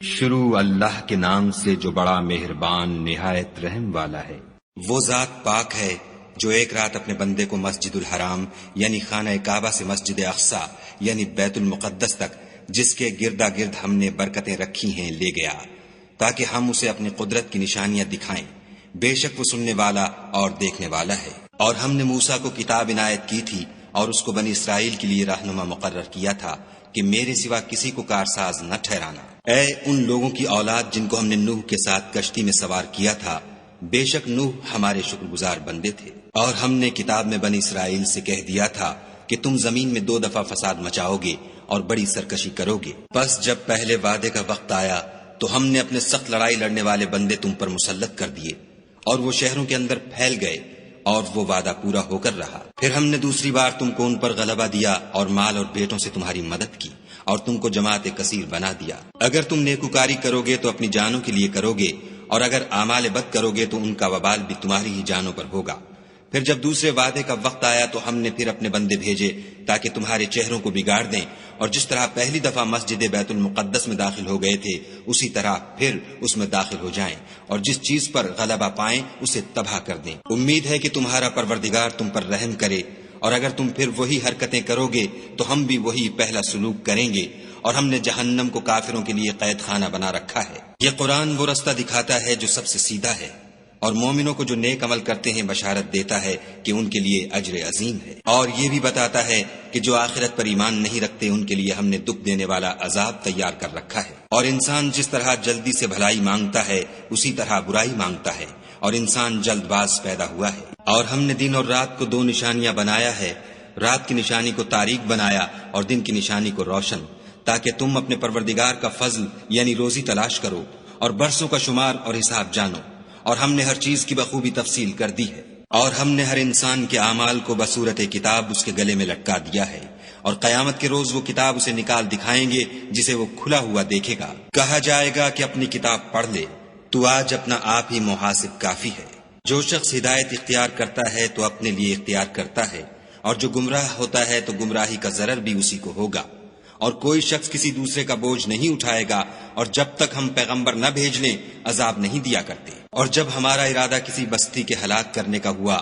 شروع اللہ کے نام سے جو بڑا مہربان نہایت رحم والا ہے۔ وہ ذات پاک ہے جو ایک رات اپنے بندے کو مسجد الحرام یعنی خانہ کعبہ سے مسجد اقصی یعنی بیت المقدس تک، جس کے گردا گرد ہم نے برکتیں رکھی ہیں، لے گیا تاکہ ہم اسے اپنی قدرت کی نشانیاں دکھائیں۔ بے شک وہ سننے والا اور دیکھنے والا ہے۔ اور ہم نے موسیٰ کو کتاب عنایت کی تھی اور اس کو بنی اسرائیل کے لیے رہنما مقرر کیا تھا کہ میرے سوا کسی کو کارساز نہ ٹھہرانا۔ اے ان لوگوں کی اولاد جن کو ہم نے نوح کے ساتھ کشتی میں سوار کیا تھا، بے شک نوح ہمارے شکر گزار بندے تھے۔ اور ہم نے کتاب میں بنی اسرائیل سے کہہ دیا تھا کہ تم زمین میں 2 دفعہ فساد مچاؤ گے اور بڑی سرکشی کرو گے۔ بس جب پہلے وعدے کا وقت آیا تو ہم نے اپنے سخت لڑائی لڑنے والے بندے تم پر مسلط کر دیے، اور وہ شہروں کے اندر پھیل گئے، اور وہ وعدہ پورا ہو کر رہا۔ پھر ہم نے دوسری بار تم کو ان پر غلبہ دیا اور مال اور بیٹوں سے تمہاری مدد کی اور تم کو جماعت کثیر بنا دیا۔ اگر تم نیکوکاری کرو گے تو اپنی جانوں کے لیے کرو گے، اور اگر اعمال بد کرو گے تو ان کا وبال بھی تمہاری ہی جانوں پر ہوگا۔ پھر جب دوسرے وعدے کا وقت آیا تو ہم نے پھر اپنے بندے بھیجے تاکہ تمہارے چہروں کو بگاڑ دیں، اور جس طرح پہلی دفعہ مسجد بیت المقدس میں داخل ہو گئے تھے اسی طرح پھر اس میں داخل ہو جائیں، اور جس چیز پر غلبہ پائیں اسے تباہ کر دیں۔ امید ہے کہ تمہارا پروردگار تم پر رحم کرے، اور اگر تم پھر وہی حرکتیں کرو گے تو ہم بھی وہی پہلا سلوک کریں گے، اور ہم نے جہنم کو کافروں کے لیے قید خانہ بنا رکھا ہے۔ یہ قرآن وہ رستہ دکھاتا ہے جو سب سے سیدھا ہے، اور مومنوں کو جو نیک عمل کرتے ہیں بشارت دیتا ہے کہ ان کے لیے اجر عظیم ہے، اور یہ بھی بتاتا ہے کہ جو آخرت پر ایمان نہیں رکھتے ان کے لیے ہم نے دکھ دینے والا عذاب تیار کر رکھا ہے۔ اور انسان جس طرح جلدی سے بھلائی مانگتا ہے اسی طرح برائی مانگتا ہے، اور انسان جلد باز پیدا ہوا ہے۔ اور ہم نے دن اور رات کو 2 نشانیاں بنایا ہے، رات کی نشانی کو تاریک بنایا اور دن کی نشانی کو روشن، تاکہ تم اپنے پروردگار کا فضل یعنی روزی تلاش کرو اور برسوں کا شمار اور حساب جانو۔ اور ہم نے ہر چیز کی بخوبی تفصیل کر دی ہے، اور ہم نے ہر انسان کے اعمال کو بصورت کتاب اس کے گلے میں لٹکا دیا ہے، اور قیامت کے روز وہ کتاب اسے نکال دکھائیں گے جسے وہ کھلا ہوا دیکھے گا۔ کہا جائے گا کہ اپنی کتاب پڑھ لے، تو آج اپنا آپ ہی محاسب کافی ہے۔ جو شخص ہدایت اختیار کرتا ہے تو اپنے لیے اختیار کرتا ہے، اور جو گمراہ ہوتا ہے تو گمراہی کا ضرر بھی اسی کو ہوگا۔ اور کوئی شخص کسی دوسرے کا بوجھ نہیں اٹھائے گا، اور جب تک ہم پیغمبر نہ بھیج لیں عذاب نہیں دیا کرتے۔ اور جب ہمارا ارادہ کسی بستی کے ہلاک کرنے کا ہوا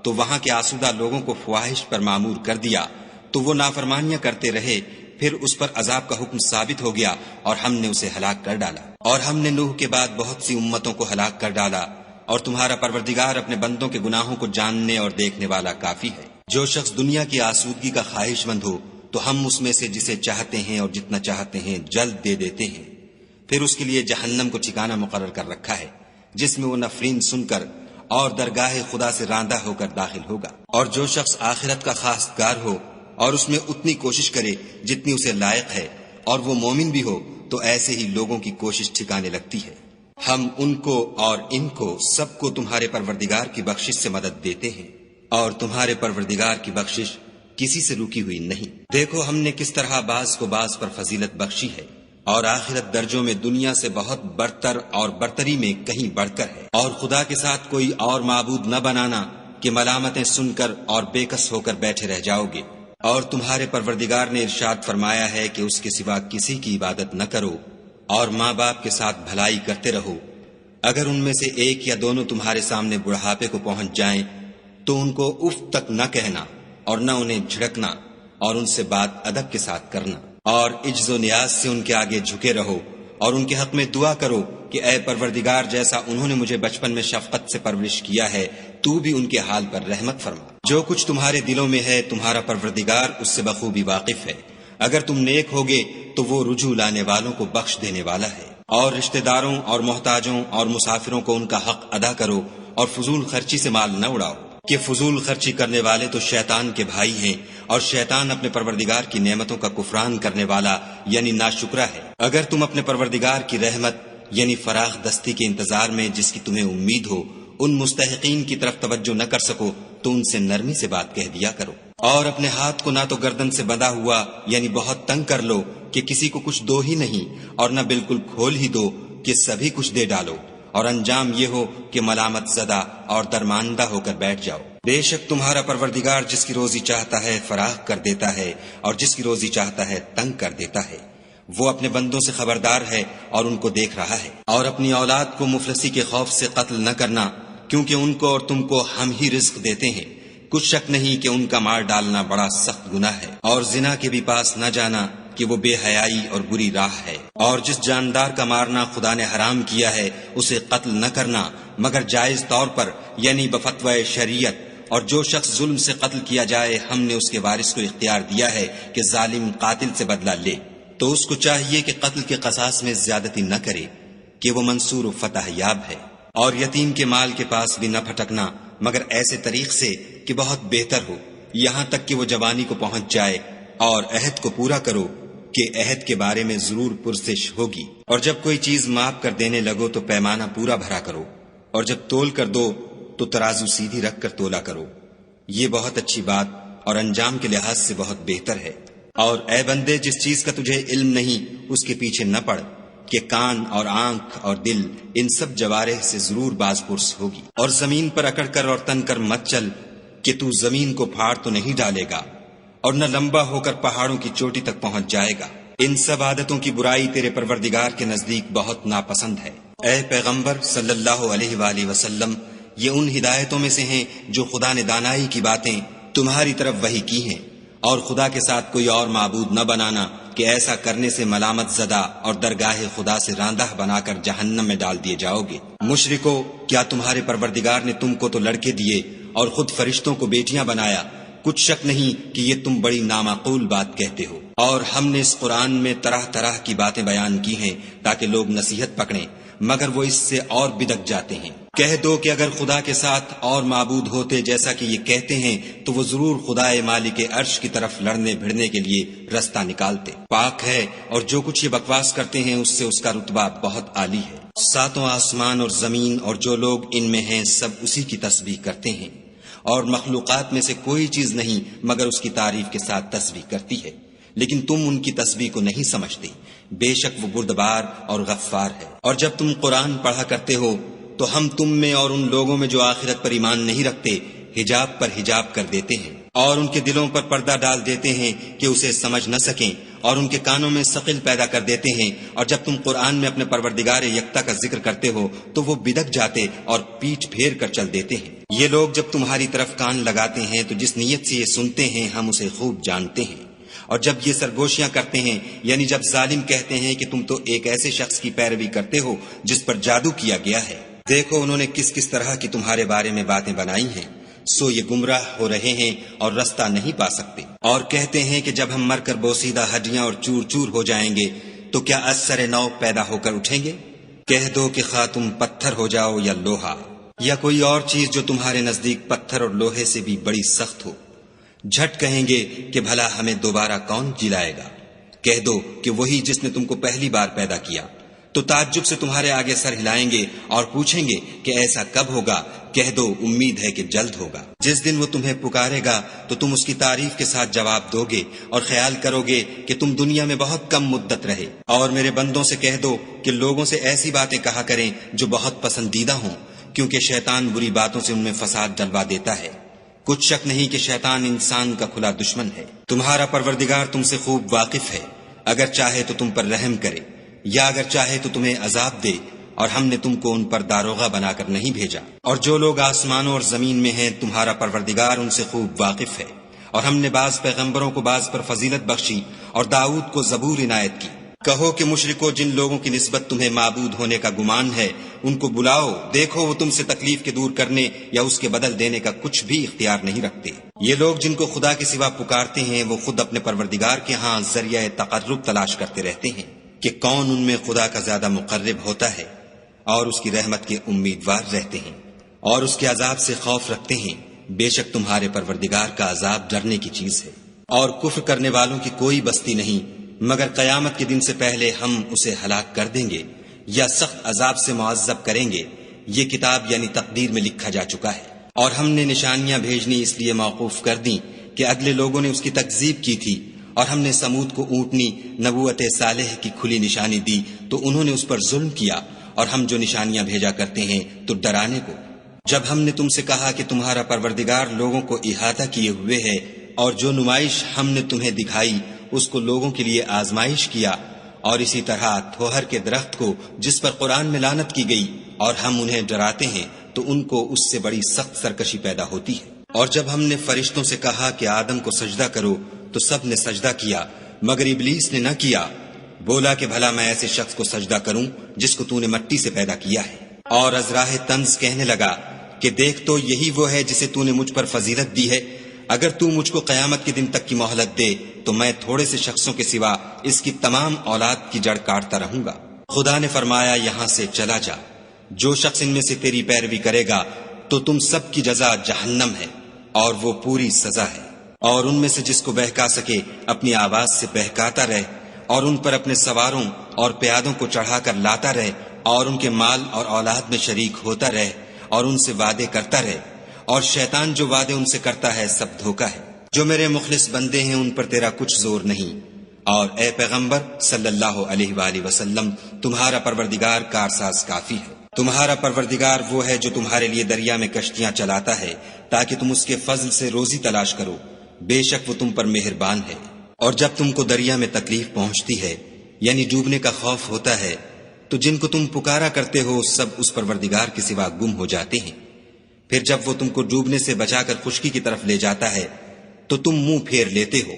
تو وہاں کے آسودہ لوگوں کو فواحش پر معمور کر دیا، تو وہ نافرمانیاں کرتے رہے، پھر اس پر عذاب کا حکم ثابت ہو گیا اور ہم نے اسے ہلاک کر ڈالا۔ اور ہم نے نوح کے بعد بہت سی امتوں کو ہلاک کر ڈالا، اور تمہارا پروردگار اپنے بندوں کے گناہوں کو جاننے اور دیکھنے والا کافی ہے۔ جو شخص دنیا کی آسودگی کا خواہش مند ہو تو ہم اس میں سے جسے چاہتے ہیں اور جتنا چاہتے ہیں جلد دے دیتے ہیں، پھر اس کے لیے جہنم کو ٹھکانہ مقرر کر رکھا ہے، جس میں وہ نفرین سن کر اور درگاہ خدا سے راندہ ہو کر داخل ہوگا۔ اور جو شخص آخرت کا خواستگار ہو اور اس میں اتنی کوشش کرے جتنی اسے لائق ہے، اور وہ مومن بھی ہو، تو ایسے ہی لوگوں کی کوشش ٹھکانے لگتی ہے۔ ہم ان کو اور ان کو سب کو تمہارے پروردگار کی بخشش سے مدد دیتے ہیں، اور تمہارے پروردگار کی بخشش کسی سے رکی ہوئی نہیں۔ دیکھو ہم نے کس طرح بعض کو بعض پر فضیلت بخشی ہے، اور آخرت درجوں میں دنیا سے بہت برتر اور برتری میں کہیں بڑھ کر ہے۔ اور خدا کے ساتھ کوئی اور معبود نہ بنانا کہ ملامتیں سن کر اور بے کس ہو کر بیٹھے رہ جاؤ گے۔ اور تمہارے پروردگار نے ارشاد فرمایا ہے کہ اس کے سوا کسی کی عبادت نہ کرو، اور ماں باپ کے ساتھ بھلائی کرتے رہو۔ اگر ان میں سے ایک یا دونوں تمہارے سامنے بڑھاپے کو پہنچ جائیں تو ان کو اف تک نہ کہنا اور نہ انہیں جھڑکنا، اور ان سے بات ادب کے ساتھ کرنا، اور عجز و نیاز سے ان کے آگے جھکے رہو، اور ان کے حق میں دعا کرو کہ اے پروردگار جیسا انہوں نے مجھے بچپن میں شفقت سے پرورش کیا ہے تو بھی ان کے حال پر رحمت فرما۔ جو کچھ تمہارے دلوں میں ہے تمہارا پروردگار اس سے بخوبی واقف ہے۔ اگر تم نیک ہوگے تو وہ رجوع لانے والوں کو بخش دینے والا ہے۔ اور رشتہ داروں اور محتاجوں اور مسافروں کو ان کا حق ادا کرو، اور فضول خرچی سے مال نہ اڑاؤ، کہ فضول خرچی کرنے والے تو شیطان کے بھائی ہیں، اور شیطان اپنے پروردگار کی نعمتوں کا کفران کرنے والا یعنی ناشکرا ہے۔ اگر تم اپنے پروردگار کی رحمت یعنی فراخ دستی کے انتظار میں جس کی تمہیں امید ہو ان مستحقین کی طرف توجہ نہ کر سکو تو ان سے نرمی سے بات کہہ دیا کرو، اور اپنے ہاتھ کو نہ تو گردن سے بندھا ہوا یعنی بہت تنگ کر لو کہ کسی کو کچھ دو ہی نہیں، اور نہ بالکل کھول ہی دو کہ سبھی کچھ دے ڈالو، اور انجام یہ ہو کہ ملامت زدہ اور درماندہ ہو کر بیٹھ جاؤ۔ بے شک تمہارا پروردگار جس کی روزی چاہتا ہے فراخ کر دیتا ہے، اور جس کی روزی چاہتا ہے تنگ کر دیتا ہے۔ وہ اپنے بندوں سے خبردار ہے اور ان کو دیکھ رہا ہے۔ اور اپنی اولاد کو مفلسی کے خوف سے قتل نہ کرنا، کیونکہ ان کو اور تم کو ہم ہی رزق دیتے ہیں، کچھ شک نہیں کہ ان کا مار ڈالنا بڑا سخت گناہ ہے۔ اور زنا کے بھی پاس نہ جانا کہ وہ بے حیائی اور بری راہ ہے۔ اور جس جاندار کا مارنا خدا نے حرام کیا ہے اسے قتل نہ کرنا مگر جائز طور پر، یعنی بفتوی شریعت۔ اور جو شخص ظلم سے قتل کیا جائے ہم نے اس کے وارث کو اختیار دیا ہے کہ ظالم قاتل سے بدلہ لے، تو اس کو چاہیے کہ قتل کے قصاص میں زیادتی نہ کرے کہ وہ منصور و فتح یاب ہے۔ اور یتیم کے مال کے پاس بھی نہ پھٹکنا مگر ایسے طریق سے کہ بہت بہتر ہو، یہاں تک کہ وہ جوانی کو پہنچ جائے۔ اور عہد کو پورا کرو کہ عہد کے بارے میں ضرور پرسش ہوگی۔ اور جب کوئی چیز ماپ کر دینے لگو تو پیمانہ پورا بھرا کرو، اور جب تول کر دو تو ترازو سیدھی رکھ کر تولا کرو، یہ بہت اچھی بات اور انجام کے لحاظ سے بہت بہتر ہے۔ اور اے بندے، جس چیز کا تجھے علم نہیں اس کے پیچھے نہ پڑ کہ کان اور آنکھ اور دل ان سب جوارح سے ضرور باز پرس ہوگی۔ اور زمین پر اکڑ کر اور تن کر مت چل کہ تو زمین کو پھاڑ تو نہیں ڈالے گا اور نہ لمبا ہو کر پہاڑوں کی چوٹی تک پہنچ جائے گا۔ ان سب عادتوں کی برائی تیرے پروردگار کے نزدیک بہت ناپسند ہے۔ اے پیغمبر صلی اللہ علیہ وآلہ وسلم، یہ ان ہدایتوں میں سے ہیں جو خدا نے دانائی کی باتیں تمہاری طرف وحی کی ہیں، اور خدا کے ساتھ کوئی اور معبود نہ بنانا کہ ایسا کرنے سے ملامت زدہ اور درگاہ خدا سے راندہ بنا کر جہنم میں ڈال دیے جاؤ گے۔ مشرکو، کیا تمہارے پروردگار نے تم کو تو لڑکے دیے اور خود فرشتوں کو بیٹیاں بنایا؟ کچھ شک نہیں کہ یہ تم بڑی نامعقول بات کہتے ہو۔ اور ہم نے اس قرآن میں طرح طرح کی باتیں بیان کی ہیں تاکہ لوگ نصیحت پکڑیں، مگر وہ اس سے اور بدک جاتے ہیں۔ کہہ دو کہ اگر خدا کے ساتھ اور معبود ہوتے جیسا کہ یہ کہتے ہیں تو وہ ضرور خدائے مالک عرش کی طرف لڑنے بھڑنے کے لیے رستہ نکالتے۔ پاک ہے اور جو کچھ یہ بکواس کرتے ہیں اس سے اس کا رتبہ بہت عالی ہے۔ ساتوں آسمان اور زمین اور جو لوگ ان میں ہیں سب اسی کی تسبیح کرتے ہیں، اور مخلوقات میں سے کوئی چیز نہیں مگر اس کی تعریف کے ساتھ تسبیح کرتی ہے، لیکن تم ان کی تسبیح کو نہیں سمجھتے۔ بے شک وہ بردبار اور غفار ہے۔ اور جب تم قرآن پڑھا کرتے ہو تو ہم تم میں اور ان لوگوں میں جو آخرت پر ایمان نہیں رکھتے حجاب پر حجاب کر دیتے ہیں، اور ان کے دلوں پر پردہ ڈال دیتے ہیں کہ اسے سمجھ نہ سکیں، اور ان کے کانوں میں ثقل پیدا کر دیتے ہیں۔ اور جب تم قرآن میں اپنے پروردگار یکتا کا ذکر کرتے ہو تو وہ بدک جاتے اور پیٹھ پھیر کر چل دیتے ہیں۔ یہ لوگ جب تمہاری طرف کان لگاتے ہیں تو جس نیت سے یہ سنتے ہیں ہم اسے خوب جانتے ہیں، اور جب یہ سرگوشیاں کرتے ہیں، یعنی جب ظالم کہتے ہیں کہ تم تو ایک ایسے شخص کی پیروی کرتے ہو جس پر جادو کیا گیا ہے، دیکھو انہوں نے کس کس طرح کی تمہارے بارے میں باتیں بنائی ہیں، سو یہ گمراہ ہو رہے ہیں اور رستہ نہیں پا سکتے۔ اور کہتے ہیں کہ جب ہم مر کر بوسیدہ ہڈیاں اور چور چور ہو جائیں گے تو کیا از سر نو پیدا ہو کر اٹھیں گے؟ کہہ دو کہ خواہ تم پتھر ہو جاؤ یا لوہا یا کوئی اور چیز جو تمہارے نزدیک پتھر اور لوہے سے بھی بڑی سخت ہو، جھٹ کہیں گے کہ بھلا ہمیں دوبارہ کون جلائے گا؟ کہہ دو کہ وہی جس نے تم کو پہلی بار پیدا کیا، تو تعجب سے تمہارے آگے سر ہلائیں گے اور پوچھیں گے کہ ایسا کب ہوگا؟ کہہ دو امید ہے کہ جلد ہوگا۔ جس دن وہ تمہیں پکارے گا تو تم اس کی تعریف کے ساتھ جواب دو گے اور خیال کرو گے کہ تم دنیا میں بہت کم مدت رہے۔ اور میرے بندوں سے کہہ دو کہ لوگوں سے ایسی باتیں کہا کریں جو بہت پسندیدہ ہوں، کیونکہ شیطان بری باتوں سے ان میں فساد ڈلوا دیتا ہے۔ کچھ شک نہیں کہ شیطان انسان کا کھلا دشمن ہے۔ تمہارا پروردگار تم سے خوب واقف ہے، اگر چاہے تو تم پر رحم کرے یا اگر چاہے تو تمہیں عذاب دے، اور ہم نے تم کو ان پر داروغہ بنا کر نہیں بھیجا۔ اور جو لوگ آسمانوں اور زمین میں ہیں تمہارا پروردگار ان سے خوب واقف ہے۔ اور ہم نے بعض پیغمبروں کو بعض پر فضیلت بخشی اور داؤد کو زبور عنایت کی۔ کہو کہ مشرکو، جن لوگوں کی نسبت تمہیں معبود ہونے کا گمان ہے ان کو بلاؤ، دیکھو وہ تم سے تکلیف کے دور کرنے یا اس کے بدل دینے کا کچھ بھی اختیار نہیں رکھتے۔ یہ لوگ جن کو خدا کے سوا پکارتے ہیں وہ خود اپنے پروردگار کے ہاں ذریعہ تقرب تلاش کرتے رہتے ہیں کہ کون ان میں خدا کا زیادہ مقرب ہوتا ہے، اور اس کی رحمت کے امیدوار رہتے ہیں اور اس کے عذاب سے خوف رکھتے ہیں۔ بے شک تمہارے پروردگار کا عذاب ڈرنے کی چیز ہے۔ اور کفر کرنے والوں کی کوئی بستی نہیں مگر قیامت کے دن سے پہلے ہم اسے ہلاک کر دیں گے یا سخت عذاب سے معذب کریں گے۔ یہ کتاب یعنی تقدیر میں لکھا جا چکا ہے۔ اور ہم نے نشانیاں بھیجنی اس لیے موقوف کر دیں کہ اگلے لوگوں نے اس کی تکذیب کی تھی، اور ہم نے سمود کو اونٹنی نبوت صالح کی کھلی نشانی دی تو انہوں نے اس پر ظلم کیا، اور ہم جو نشانیاں بھیجا کرتے ہیں تو ڈرانے کو۔ جب ہم نے تم سے کہا کہ تمہارا پروردگار لوگوں کو احاطہ کیے ہوئے ہے، اور جو نمائش ہم نے تمہیں دکھائی اس کو لوگوں کے لیے آزمائش کیا، اور اسی طرح تھوہر کے درخت کو جس پر قرآن میں لعنت کی گئی اور ہم انہیں ڈراتے ہیں تو ان کو اس سے بڑی سخت سرکشی پیدا ہوتی ہے۔ اور جب ہم نے فرشتوں سے کہا کہ آدم کو سجدہ کرو تو سب نے سجدہ کیا مگر ابلیس نے نہ کیا، بولا کہ بھلا میں ایسے شخص کو سجدہ کروں جس کو تو نے مٹی سے پیدا کیا ہے۔ اور از راہ طنز کہنے لگا کہ دیکھ تو یہی وہ ہے جسے تو نے مجھ پر فضیلت دی ہے، اگر تو مجھ کو قیامت کے دن تک کی مہلت دے تو میں تھوڑے سے شخصوں کے سوا اس کی تمام اولاد کی جڑ کاٹتا رہوں گا۔ خدا نے فرمایا یہاں سے چلا جا، جو شخص ان میں سے تیری پیروی کرے گا تو تم سب کی جزا جہنم ہے اور وہ پوری سزا ہے۔ اور ان میں سے جس کو بہکا سکے اپنی آواز سے بہکاتا رہے اور ان پر اپنے سواروں اور پیادوں کو چڑھا کر لاتا رہے اور ان کے مال اور اولاد میں شریک ہوتا رہے اور ان سے وعدے کرتا رہے، اور شیطان جو وعدے ان سے کرتا ہے سب دھوکا ہے۔ جو میرے مخلص بندے ہیں ان پر تیرا کچھ زور نہیں، اور اے پیغمبر صلی اللہ علیہ وآلہ وسلم تمہارا پروردگار کارساز کافی ہے۔ تمہارا پروردگار وہ ہے جو تمہارے لیے دریا میں کشتیاں چلاتا ہے تاکہ تم اس کے فضل سے روزی تلاش کرو، بے شک وہ تم پر مہربان ہے۔ اور جب تم کو دریا میں تکلیف پہنچتی ہے یعنی ڈوبنے کا خوف ہوتا ہے تو جن کو تم پکارا کرتے ہو سب اس پروردگار کے سوا گم ہو جاتے ہیں، پھر جب وہ تم کو ڈوبنے سے بچا کر خشکی کی طرف لے جاتا ہے تو تم منہ پھیر لیتے ہو،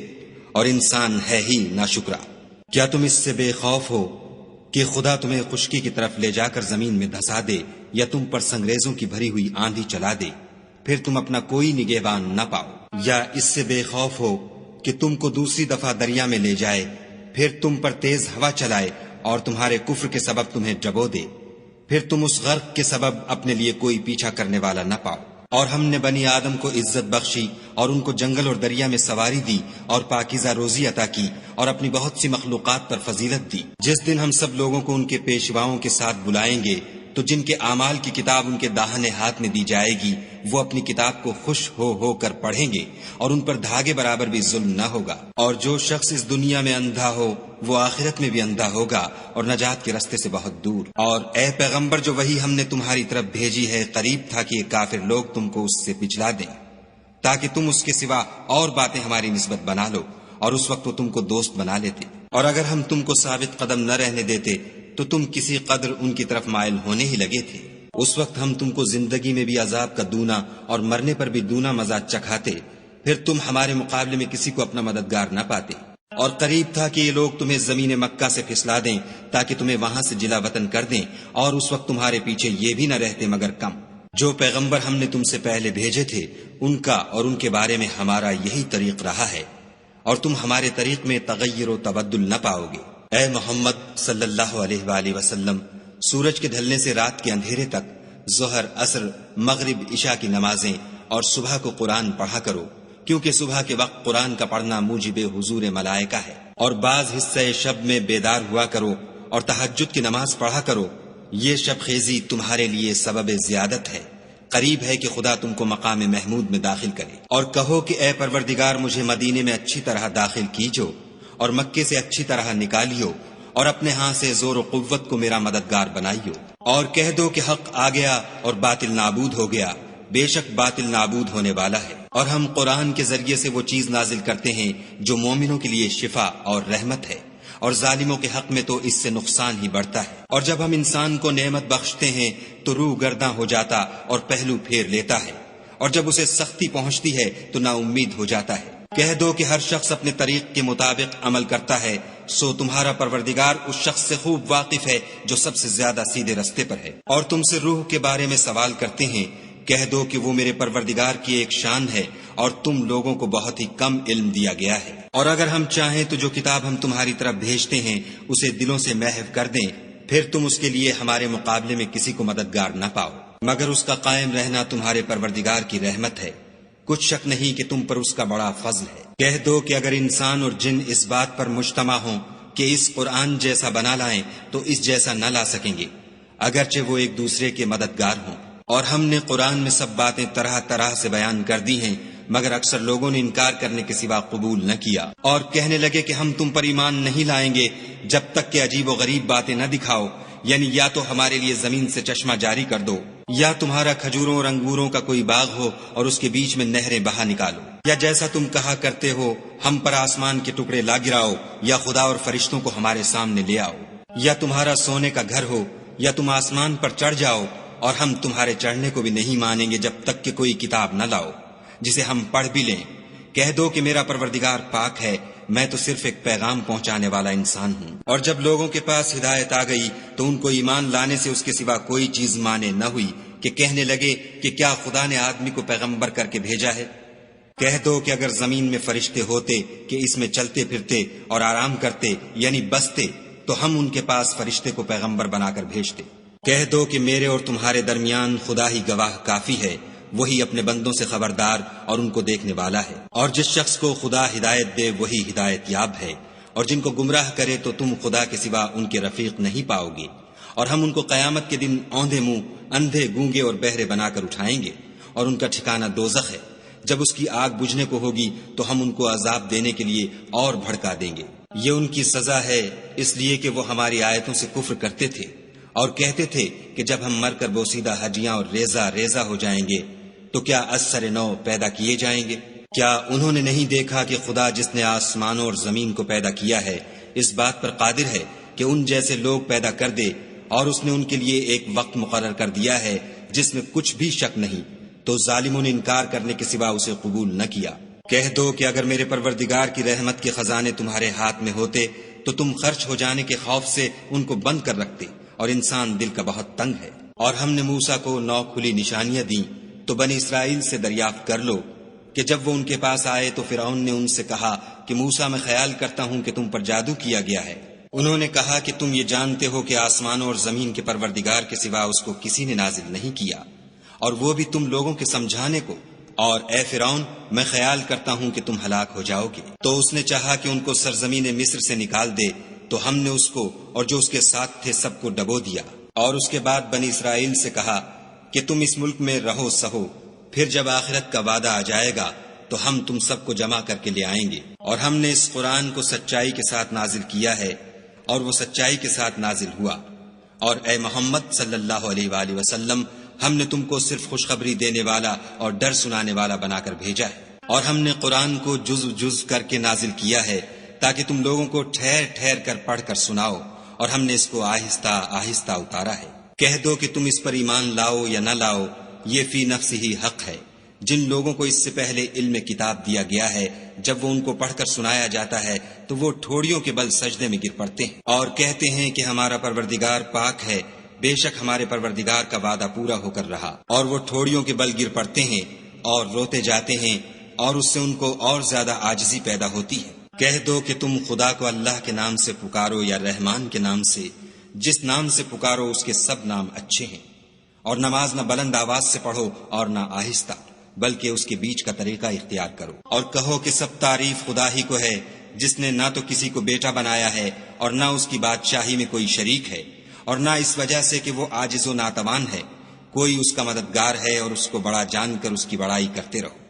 اور انسان ہے ہی ناشکرا۔ کیا تم اس سے بے خوف ہو کہ خدا تمہیں خشکی کی طرف لے جا کر زمین میں دھسا دے یا تم پر سنگریزوں کی بھری ہوئی آندھی چلا دے، پھر تم اپنا کوئی نگہبان نہ پاؤ؟ یا اس سے بے خوف ہو کہ تم کو دوسری دفعہ دریا میں لے جائے، پھر تم پر تیز ہوا چلائے اور تمہارے کفر کے سبب تمہیں ڈبو دے، پھر تم اس غرق کے سبب اپنے لیے کوئی پیچھا کرنے والا نہ پاؤ؟ اور ہم نے بنی آدم کو عزت بخشی اور ان کو جنگل اور دریا میں سواری دی اور پاکیزہ روزی عطا کی اور اپنی بہت سی مخلوقات پر فضیلت دی۔ جس دن ہم سب لوگوں کو ان کے پیشواؤں کے ساتھ بلائیں گے تو جن کے اعمال کی کتاب ان کے داہنے ہاتھ میں دی جائے گی وہ اپنی کتاب کو خوش ہو کر پڑھیں گے اور ان پر دھاگے برابر بھی ظلم نہ ہوگا۔ اور جو شخص اس دنیا میں اندھا ہو وہ آخرت میں بھی اندھا ہوگا اور نجات کے رستے سے بہت دور۔ اور اے پیغمبر جو وحی ہم نے تمہاری طرف بھیجی ہے قریب تھا کہ یہ کافر لوگ تم کو اس سے پچھلا دیں تاکہ تم اس کے سوا اور باتیں ہماری نسبت بنا لو، اور اس وقت وہ تم کو دوست بنا لیتے۔ اور اگر ہم تم کو ثابت قدم نہ رہنے دیتے تو تم کسی قدر ان کی طرف مائل ہونے ہی لگے تھے۔ اس وقت ہم تم کو زندگی میں بھی عذاب کا دونا اور مرنے پر بھی دونا مزہ چکھاتے، پھر تم ہمارے مقابلے میں کسی کو اپنا مددگار نہ پاتے۔ اور قریب تھا کہ یہ لوگ تمہیں زمین مکہ سے پھسلا دیں تاکہ تمہیں وہاں سے جلا وطن کر دیں، اور اس وقت تمہارے پیچھے یہ بھی نہ رہتے مگر کم۔ جو پیغمبر ہم نے تم سے پہلے بھیجے تھے ان کا اور ان کے بارے میں ہمارا یہی طریق رہا ہے، اور تم ہمارے طریق میں تغیر و تبدل نہ پاؤ گے۔ اے محمد صلی اللہ علیہ وآلہ وسلم سورج کے ڈھلنے سے رات کے اندھیرے تک ظہر، عصر، مغرب، عشاء کی نمازیں اور صبح کو قرآن پڑھا کرو، کیونکہ صبح کے وقت قرآن کا پڑھنا موجب حضور ملائکہ ہے۔ اور بعض حصہ شب میں بیدار ہوا کرو اور تہجد کی نماز پڑھا کرو، یہ شب خیزی تمہارے لیے سبب زیادت ہے، قریب ہے کہ خدا تم کو مقام محمود میں داخل کرے۔ اور کہو کہ اے پروردگار مجھے مدینے میں اچھی طرح داخل کیجو اور مکے سے اچھی طرح نکالیو، اور اپنے ہاں سے زور و قوت کو میرا مددگار بنائیو۔ اور کہہ دو کہ حق آ گیا اور باطل نابود ہو گیا، بے شک باطل نابود ہونے والا ہے۔ اور ہم قرآن کے ذریعے سے وہ چیز نازل کرتے ہیں جو مومنوں کے لیے شفا اور رحمت ہے، اور ظالموں کے حق میں تو اس سے نقصان ہی بڑھتا ہے۔ اور جب ہم انسان کو نعمت بخشتے ہیں تو روح گرداں ہو جاتا اور پہلو پھیر لیتا ہے، اور جب اسے سختی پہنچتی ہے تو نا امید ہو جاتا ہے۔ کہہ دو کہ ہر شخص اپنے طریق کے مطابق عمل کرتا ہے، سو تمہارا پروردگار اس شخص سے خوب واقف ہے جو سب سے زیادہ سیدھے رستے پر ہے۔ اور تم سے روح کے بارے میں سوال کرتے ہیں، کہہ دو کہ وہ میرے پروردگار کی ایک شان ہے اور تم لوگوں کو بہت ہی کم علم دیا گیا ہے۔ اور اگر ہم چاہیں تو جو کتاب ہم تمہاری طرف بھیجتے ہیں اسے دلوں سے محو کر دیں، پھر تم اس کے لیے ہمارے مقابلے میں کسی کو مددگار نہ پاؤ، مگر اس کا قائم رہنا تمہارے پروردگار کی رحمت ہے، کچھ شک نہیں کہ تم پر اس کا بڑا فضل ہے۔ کہہ دو کہ اگر انسان اور جن اس بات پر مجتمع ہوں کہ اس قرآن جیسا بنا لائیں تو اس جیسا نہ لا سکیں گے، اگرچہ وہ ایک دوسرے کے مددگار ہوں۔ اور ہم نے قرآن میں سب باتیں طرح طرح سے بیان کر دی ہیں، مگر اکثر لوگوں نے انکار کرنے کے سوا قبول نہ کیا، اور کہنے لگے کہ ہم تم پر ایمان نہیں لائیں گے جب تک کہ عجیب و غریب باتیں نہ دکھاؤ، یعنی یا تو ہمارے لیے زمین سے چشمہ جاری کر دو یا تمہارا کھجوروں اور انگوروں کا کوئی باغ ہو اور اس کے بیچ میں نہریں بہا نکالو، یا جیسا تم کہا کرتے ہو ہم پر آسمان کے ٹکڑے لا گراؤ، یا خدا اور فرشتوں کو ہمارے سامنے لے آؤ، یا تمہارا سونے کا گھر ہو، یا تم آسمان پر چڑھ جاؤ اور ہم تمہارے چڑھنے کو بھی نہیں مانیں گے جب تک کہ کوئی کتاب نہ لاؤ جسے ہم پڑھ بھی لیں۔ کہہ دو کہ میرا پروردگار پاک ہے، میں تو صرف ایک پیغام پہنچانے والا انسان ہوں۔ اور جب لوگوں کے پاس ہدایت آ گئی تو ان کو ایمان لانے سے اس کے سوا کوئی چیز مانے نہ ہوئی کہ کہنے لگے کہ کیا خدا نے آدمی کو پیغمبر کر کے بھیجا ہے؟ کہہ دو کہ اگر زمین میں فرشتے ہوتے کہ اس میں چلتے پھرتے اور آرام کرتے یعنی بستے تو ہم ان کے پاس فرشتے کو پیغمبر بنا کر بھیجتے۔ کہہ دو کہ میرے اور تمہارے درمیان خدا ہی گواہ کافی ہے، وہی اپنے بندوں سے خبردار اور ان کو دیکھنے والا ہے۔ اور جس شخص کو خدا ہدایت دے وہی ہدایت یاب ہے، اور جن کو گمراہ کرے تو تم خدا کے سوا ان کے رفیق نہیں پاؤ گے۔ اور ہم ان کو قیامت کے دن اوندھے منہ، اندھے، گونگے اور بہرے بنا کر اٹھائیں گے، اور ان کا ٹھکانہ دوزخ ہے۔ جب اس کی آگ بجھنے کو ہوگی تو ہم ان کو عذاب دینے کے لیے اور بھڑکا دیں گے۔ یہ ان کی سزا ہے اس لیے کہ وہ ہماری آیتوں سے کفر کرتے تھے اور کہتے تھے کہ جب ہم مر کر بوسیدہ ہڈیاں اور ریزہ ریزہ ہو جائیں گے تو کیا از سر نو پیدا کیے جائیں گے؟ کیا انہوں نے نہیں دیکھا کہ خدا جس نے آسمانوں اور زمین کو پیدا کیا ہے اس بات پر قادر ہے کہ ان جیسے لوگ پیدا کر دے، اور اس نے ان کے لیے ایک وقت مقرر کر دیا ہے جس میں کچھ بھی شک نہیں، تو ظالموں نے انکار کرنے کے سوا اسے قبول نہ کیا۔ کہہ دو کہ اگر میرے پروردگار کی رحمت کے خزانے تمہارے ہاتھ میں ہوتے تو تم خرچ ہو جانے کے خوف سے ان کو بند کر رکھتے، اور انسان دل کا بہت تنگ ہے۔ اور ہم نے موسیٰ کو 9 کھلی نشانیاں دیں تو بنی اسرائیل سے دریافت کر لو کہ جب وہ ان کے پاس آئے تو فرعون نے ان سے کہا کہ موسیٰ میں خیال کرتا ہوں کہ تم پر جادو کیا گیا ہے۔ انہوں نے کہا کہ تم یہ جانتے ہو کہ آسمانوں اور زمین کے پروردگار کے سوا اس کو کسی نے نازل نہیں کیا، اور وہ بھی تم لوگوں کے سمجھانے کو، اور اے فرعون میں خیال کرتا ہوں کہ تم ہلاک ہو جاؤ گے۔ تو اس نے چاہا کہ ان کو سرزمین مصر سے نکال دے، تو ہم نے اس کو اور جو اس کے ساتھ تھے سب کو ڈبو دیا، اور اس کے بعد بنی اسرائیل سے کہا کہ تم اس ملک میں رہو سہو، پھر جب آخرت کا وعدہ آ جائے گا تو ہم تم سب کو جمع کر کے لے آئیں گے۔ اور ہم نے اس قرآن کو سچائی کے ساتھ نازل کیا ہے، اور وہ سچائی کے ساتھ نازل ہوا۔ اور اے محمد صلی اللہ علیہ وآلہ وسلم، ہم نے تم کو صرف خوشخبری دینے والا اور ڈر سنانے والا بنا کر بھیجا ہے، اور ہم نے قرآن کو جز جز کر کے نازل کیا ہے تاکہ تم لوگوں کو ٹھہر ٹھہر کر پڑھ کر سناؤ، اور ہم نے اس کو آہستہ آہستہ اتارا ہے۔ کہہ دو کہ تم اس پر ایمان لاؤ یا نہ لاؤ، یہ فی نفس ہی حق ہے۔ جن لوگوں کو اس سے پہلے علم کتاب دیا گیا ہے جب وہ ان کو پڑھ کر سنایا جاتا ہے تو وہ ٹھوڑیوں کے بل سجدے میں گر پڑتے ہیں اور کہتے ہیں کہ ہمارا پروردگار پاک ہے، بے شک ہمارے پروردگار کا وعدہ پورا ہو کر رہا۔ اور وہ ٹھوڑیوں کے بل گر پڑتے ہیں اور روتے جاتے ہیں، اور اس سے ان کو اور زیادہ عاجزی پیدا ہوتی ہے۔ کہہ دو کہ تم خدا کو اللہ کے نام سے پکارو یا رحمان کے نام سے، جس نام سے پکارو اس کے سب نام اچھے ہیں، اور نماز نہ بلند آواز سے پڑھو اور نہ آہستہ، بلکہ اس کے بیچ کا طریقہ اختیار کرو۔ اور کہو کہ سب تعریف خدا ہی کو ہے، جس نے نہ تو کسی کو بیٹا بنایا ہے اور نہ اس کی بادشاہی میں کوئی شریک ہے، اور نہ اس وجہ سے کہ وہ عاجز و ناتوان ہے، کوئی اس کا مددگار ہے، اور اس کو بڑا جان کر اس کی بڑائی کرتے رہو۔